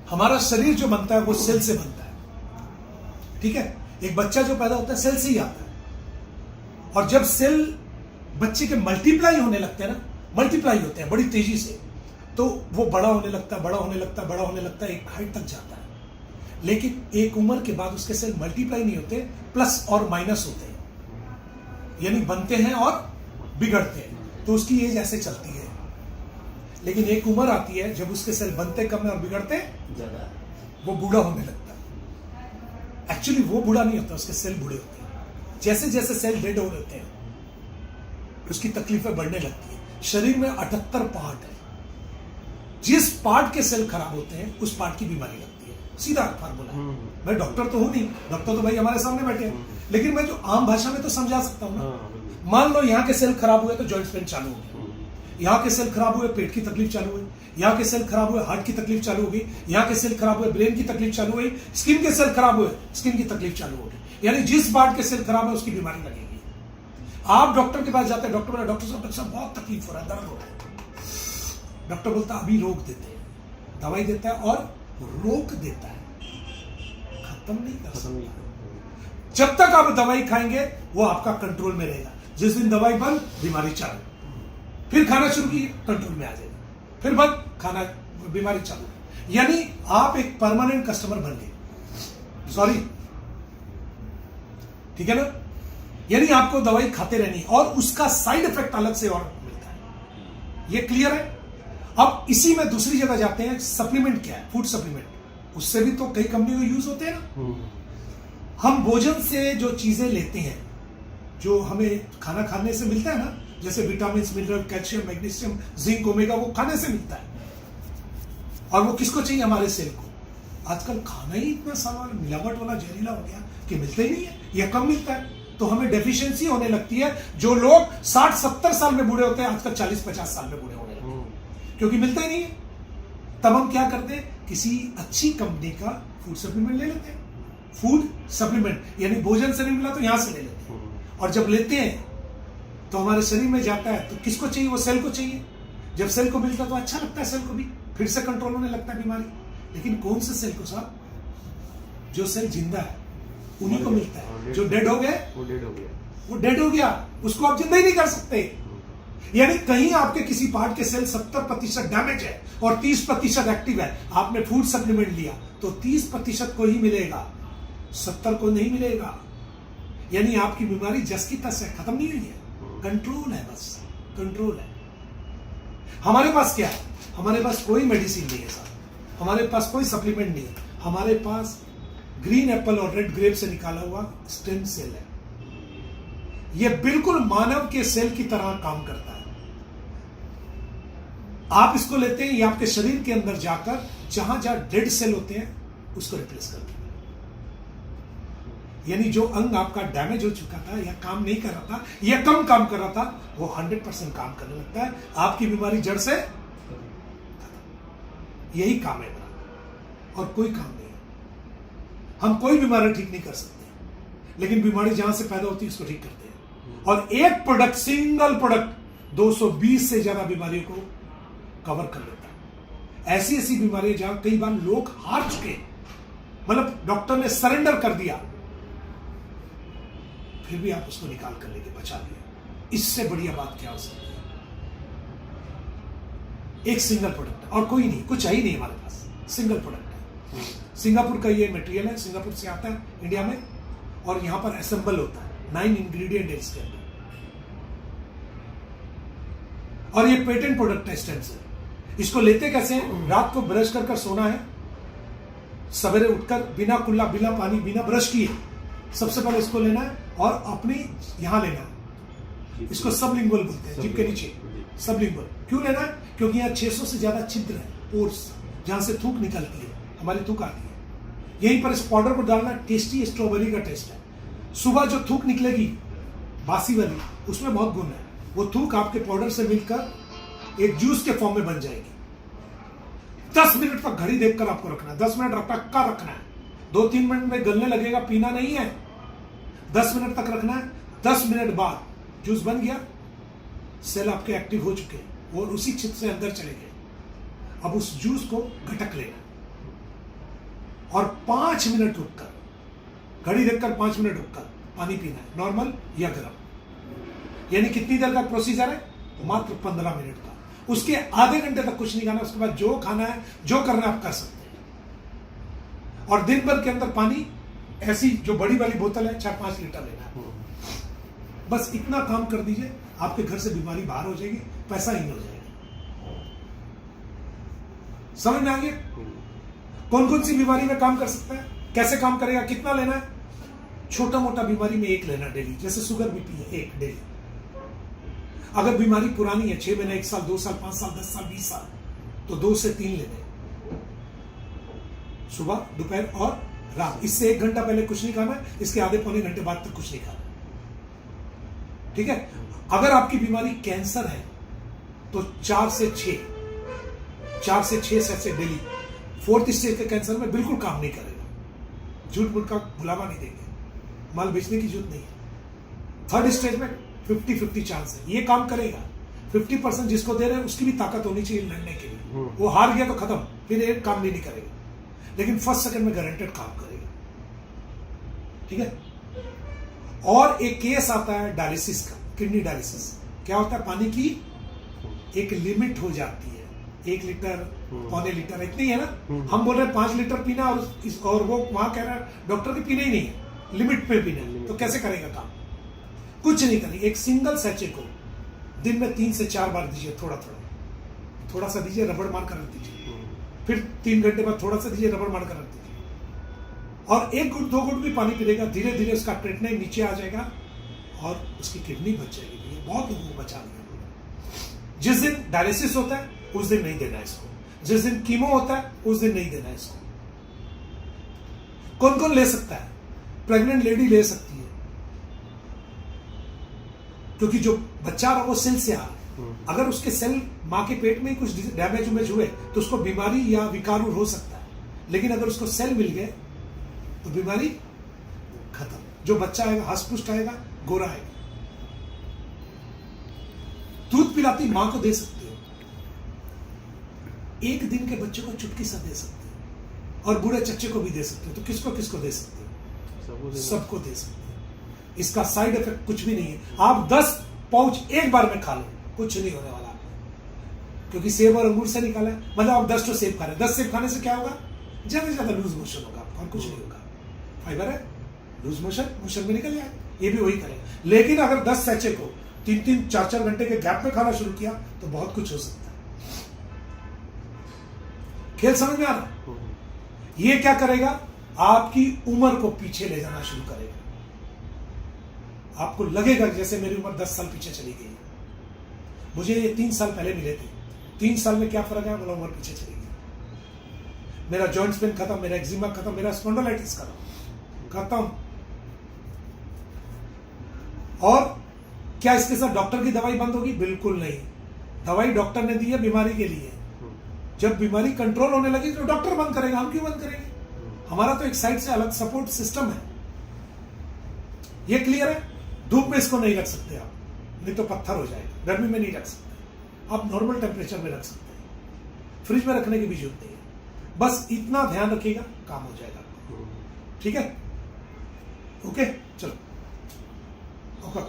हमारा शरीर जो बनता है वो सेल से बनता है, ठीक है। एक बच्चा जो पैदा होता है सेल से ही आता है, और जब सेल बच्चे के मल्टीप्लाई होने लगते हैं ना, मल्टीप्लाई होते हैं बड़ी तेजी से, तो वो बड़ा होने लगता है, बड़ा होने लगता है, बड़ा होने लगता है, एक हाइट तक जाता है। लेकिन एक उम्र के बाद उसके सेल मल्टीप्लाई नहीं होते, प्लस और माइनस होते हैं, यानी बनते हैं और बिगड़ते हैं, तो उसकी एज ऐसे चलती है। लेकिन एक उम्र आती है जब उसके सेल बनते कम है और बिगड़ते ज्यादा, वो बूढ़ा होने लगता है। एक्चुअली वो बूढ़ा नहीं होता, उसके सेल बूढ़े होते हैं। जैसे जैसे सेल डेड हो रहे हैं उसकी तकलीफें बढ़ने लगती है। शरीर में 78 पार्ट है, जिस पार्ट के सेल खराब होते हैं उस पार्ट की बीमारी लगती है, सीधा फार्मूला। मैं डॉक्टर तो हूं नहीं, डॉक्टर तो भाई हमारे सामने बैठे हैं, लेकिन मैं जो आम भाषा में तो समझा सकता हूं ना। मान लो यहाँ के सेल खराब हुए तो जॉइंट पेन चालू हो गया, यहाँ के सेल खराब हुए पेट की तकलीफ चालू हुई, यहाँ के सेल खराब हुए हार्ट की तकलीफ चालू हो गई, यहाँ के सेल खराब हुए ब्रेन की तकलीफ चालू हुई, स्किन के सेल खराब हुए स्किन की तकलीफ चालू हो गई। यानी जिस पार्ट के सेल खराब है उसकी बीमारी लगेगी। आप डॉक्टर के पास जाते हैं, डॉक्टर बोला डॉक्टर साहब बच्चा बहुत तकलीफ हो रहा है, दर्द हो रहा है। डॉक्टर बोलता है अभी रोक देते हैं, दवाई देता है और रोक देता है, खत्म नहीं कर सकता। जब तक आप दवाई खाएंगे वो आपका कंट्रोल में रहेगा। जिस दिन दवाई बंद, बीमारी चालू, फिर खाना शुरू की, कंट्रोल में आ जाएगा, फिर बंद, खाना, बीमारी चालू। यानी आप एक परमानेंट कस्टमर बन गए, सॉरी, ठीक है ना। यानी आपको दवाई खाते रहनी और उसका साइड इफेक्ट अलग से और मिलता है, ये क्लियर है। अब इसी में दूसरी जगह जाते हैं, सप्लीमेंट क्या है, फूड सप्लीमेंट। उससे भी तो कई कंपनियों के यूज होते हैं ना। हम भोजन से जो चीजें लेते हैं, जो हमें खाना खाने से मिलता है ना, जैसे vitamin, mineral, calcium, magnesium, zinc, omega, वो खाने से मिलता है। और वो किसको चाहिए, हमारे सेल को। आजकल खाना ही इतना सारा मिलावट वाला, जहरीला हो गया कि मिलता ही नहीं है या कम मिलता है, तो हमें डेफिशिएंसी होने लगती है। जो लोग 60-70 साल में बूढ़े होते हैं, आजकल 40-50 साल में बूढ़े होने लगते हैं, क्योंकि मिलता ही नहीं है। तब हम क्या करते हैं, किसी अच्छी कंपनी का फूड सप्लीमेंट ले लेते हैं। फूड सप्लीमेंट यानी भोजन से नहीं मिला तो यहां से ले लेते हैं, और जब लेते हैं तो हमारे शरीर में जाता है, तो किसको चाहिए, वो सेल को चाहिए। जब सेल को मिलता है तो अच्छा लगता है, सेल को भी फिर से कंट्रोल होने लगता है बीमारी। लेकिन कौन से सेल को साहब, जो सेल जिंदा है उन्हीं को मिलता है। जो डेड हो गए वो डेड हो गया, उसको आप जिंदा ही नहीं कर सकते। यानी कहीं आपके किसी पार्ट के सेल 70% डैमेज है और 30% एक्टिव है। आपने फूड सप्लीमेंट लिया तो 30% को ही मिलेगा, 70 को नहीं मिलेगा। यानी आपकी बीमारी जस की तस है, खत्म नहीं हुई है, कंट्रोल है, बस कंट्रोल है। हमारे पास क्या है, हमारे पास कोई मेडिसिन नहीं है साहब, हमारे पास कोई सप्लीमेंट नहीं है। हमारे पास ग्रीन एप्पल और रेड ग्रेप से निकाला हुआ स्टेम सेल है। यह बिल्कुल मानव के सेल की तरह काम करता है। आप इसको लेते हैं, ये आपके शरीर के अंदर जाकर जहां जहां डेड सेल होते हैं उसको रिप्लेस करते हैं। यानी जो अंग आपका डैमेज हो चुका था या काम नहीं कर रहा था या कम काम कर रहा था, वो 100% काम करने लगता है। आपकी बीमारी जड़ से, यही काम है मेरा, और कोई काम नहीं है। हम कोई बीमारी ठीक नहीं कर सकते, लेकिन बीमारी जहां से पैदा होती है उसको ठीक करते हैं। और एक प्रोडक्ट, सिंगल प्रोडक्ट 220 से ज्यादा बीमारियों को कवर कर लेता है। ऐसी ऐसी बीमारियां जहां कई बार लोग हार चुके, मतलब डॉक्टर ने सरेंडर कर दिया, फिर भी आप उसको निकाल कर लेके बचा लिया। इससे बढ़िया बात क्या हो सकती है। एक सिंगल प्रोडक्ट, और कोई नहीं, कुछ है ही नहीं हमारे पास, सिंगल प्रोडक्ट है। सिंगापुर का ये मटेरियल है, सिंगापुर से आता है इंडिया में, और यहां पर असेंबल होता है। 9 इंग्रेडिएंट है इसके अंदर, और ये पेटेंट प्रोडक्ट है स्टेम सेल। इसको लेते कैसे हैं, रात को ब्रश कर सोना है, सवेरे उठकर बिना कुल्ला, बिना पानी, बिना ब्रश किए सबसे पहले इसको लेना है और अपनी यहां लेना है। इसको सबलिंगुअल बोलते हैं, जिभ के नीचे सबलिंगुअल। क्यों लेना है, क्योंकि यहाँ 600 से ज्यादा छिद्र है, पोर्स, जहां से थूक निकलती है, हमारी थूक आती है। यहीं पर इस पाउडर को डालना, टेस्टी स्ट्रॉबेरी का टेस्ट है। सुबह जो थूक निकलेगी बासी वाली, उसमें बहुत गुण है। वो थूक आपके पाउडर से मिलकर एक जूस के फॉर्म में बन जाएगी। 10 मिनट तक घड़ी देखकर आपको रखना है, 10 मिनट पक्का रखना है। 2-3 मिनट में गलने लगेगा, पीना नहीं है, 10 मिनट तक रखना है। 10 मिनट बाद जूस बन गया, सेल आपके एक्टिव हो चुके हैं और उसी छिद्र से अंदर चले गए। अब उस जूस को घटक लेना, और 5 मिनट रुककर, घड़ी देखकर 5 मिनट रुककर पानी पीना है, नॉर्मल या गर्म। यानी कितनी देर का प्रोसीजर है? मात्र 15 मिनट का। उसके आधे घंटे तक कुछ नहीं खाना, उसके बाद जो खाना है, जो करना है आप कर सकते हैं। और दिन भर के अंदर पानी ऐसी जो बड़ी वाली बोतल है 4-5 लीटर लेना है। बस इतना काम कर दीजिए, आपके घर से बीमारी बाहर हो जाएगी, पैसा इन हो जाएगा। समझ में आ गया? कौन कौन सी बीमारी में काम कर सकता है, कैसे काम करेगा, कितना लेना है? छोटा मोटा बीमारी में 1 लेना डेली, जैसे शुगर बीपी है 1 डेली। अगर बीमारी पुरानी है 6 महीने, 1 साल, 2 साल, 5 साल, 10 साल, 20 साल, तो 2 से 3 लेने, सुबह, दोपहर और रात। इससे 1 घंटा पहले कुछ नहीं खाना, इसके आधे पौने घंटे बाद तक कुछ नहीं खाना। ठीक है? अगर आपकी बीमारी कैंसर है तो 4 से 6 सैसे डेली। 4th स्टेज के कैंसर में बिल्कुल काम नहीं करेगा, झूठ मूठ का बुलावा नहीं देंगे, माल बेचने की जरूरत नहीं है। 3rd स्टेज में 50-50 चांस है, ये काम करेगा। 50% जिसको दे रहे हैं उसकी भी ताकत होनी चाहिए लड़ने के लिए। वो हार गया तो खत्म, फिर एक काम नहीं करेगा, लेकिन 1st सेकंड में गारंटेड काम करेगा। ठीक है? और एक केस आता है डायलिसिस का, किडनी डायलिसिस। क्या होता है? पानी की एक लिमिट हो जाती है, 1 लीटर, पौने लीटर, इतनी है ना। हम बोल रहे हैं 5 लीटर पीना, और वो वहां कह रहा है डॉक्टर की पीना ही नहीं है, लिमिट पे पीना है। तो कैसे करेगा काम? कुछ नहीं करेंगे। एक सिंगल सैचे को दिन में 3 से 4 बार दीजिए, थोड़ा सा दीजिए, रबड़ मार कर रख दीजिए, फिर 3 घंटे बाद थोड़ा सा दीजिए, रबड़ मार कर रख दीजिए, और 1 घुट 2 घुट भी पानी पीएगा, धीरे धीरे उसका क्रिएटिनिन नीचे आ जाएगा और उसकी किडनी बच जाएगी। ये बहुत लोगों को बचा दिया। जिस दिन डायलिसिस होता है उस दिन नहीं देना इसको, जिस दिन कीमो होता है उस दिन नहीं देना इसको। कौन कौन ले सकता है? प्रेग्नेंट लेडी ले सकती है, क्योंकि जो बच्चा आ रहा है वो सेल से आ रहा है। अगर उसके सेल मां के पेट में ही कुछ डैमेज उमेज हुए तो उसको बीमारी या विकार हो सकता है, लेकिन अगर उसको सेल मिल गए तो बीमारी खत्म। जो बच्चा आएगा हष्ट-पुष्ट आएगा, गोरा आएगा। दूध पिलाती मां को दे सकते हो, 1 दिन के बच्चे को चुटकी सा दे सकते हो, और बूढ़े चच्चे को भी दे सकते हो। तो किसको किसको दे सकते हो? सबको दे सकते हो। इसका साइड इफेक्ट कुछ भी नहीं है। आप 10 पाउच एक बार में खा लो, कुछ नहीं होने वाला आपको, क्योंकि सेब और अंगूर से निकाला है। मतलब आप 10 सेब खा रहे हैं, 10 सेब खाने से क्या होगा? ज्यादा से ज्यादा लूज मोशन होगा आपको, और कुछ नहीं होगा। फाइबर है, लूज मोशन में निकल जाए, ये भी वही करेगा। लेकिन अगर 10 सैचे को 3-3, 4-4 घंटे के गैप में खाना शुरू किया तो बहुत कुछ हो सकता है। खेल समझ में आ रहा? ये क्या करेगा? आपकी उम्र को पीछे ले जाना शुरू करेगा। आपको लगेगा जैसे मेरी उम्र 10 साल पीछे चली गई। मुझे ये 3 साल पहले मिले थे, 3 साल में क्या फर्क है? बोला उम्र पीछे चली गई। मेरा जॉइंट्स पेन खत्म, मेरा एक्जिमा खत्म, मेरा स्पॉन्डिलाइटिस खत्म। और क्या इसके साथ डॉक्टर की दवाई बंद होगी? बिल्कुल नहीं। दवाई डॉक्टर ने दी है बीमारी के लिए। जब बीमारी कंट्रोल होने लगी तो डॉक्टर बंद करेगा, हम क्यों बंद करेंगे? हमारा तो एक साइड से अलग सपोर्ट सिस्टम है। ये क्लियर है? धूप में इसको नहीं रख सकते आप, नहीं तो पत्थर हो जाएगा। गर्मी में नहीं रख सकते आप, नॉर्मल टेम्परेचर में रख सकते हैं। फ्रिज में रखने की भी जरूरत नहीं है। बस इतना ध्यान रखिएगा, काम हो जाएगा। ठीक है? ओके, चलो ओके।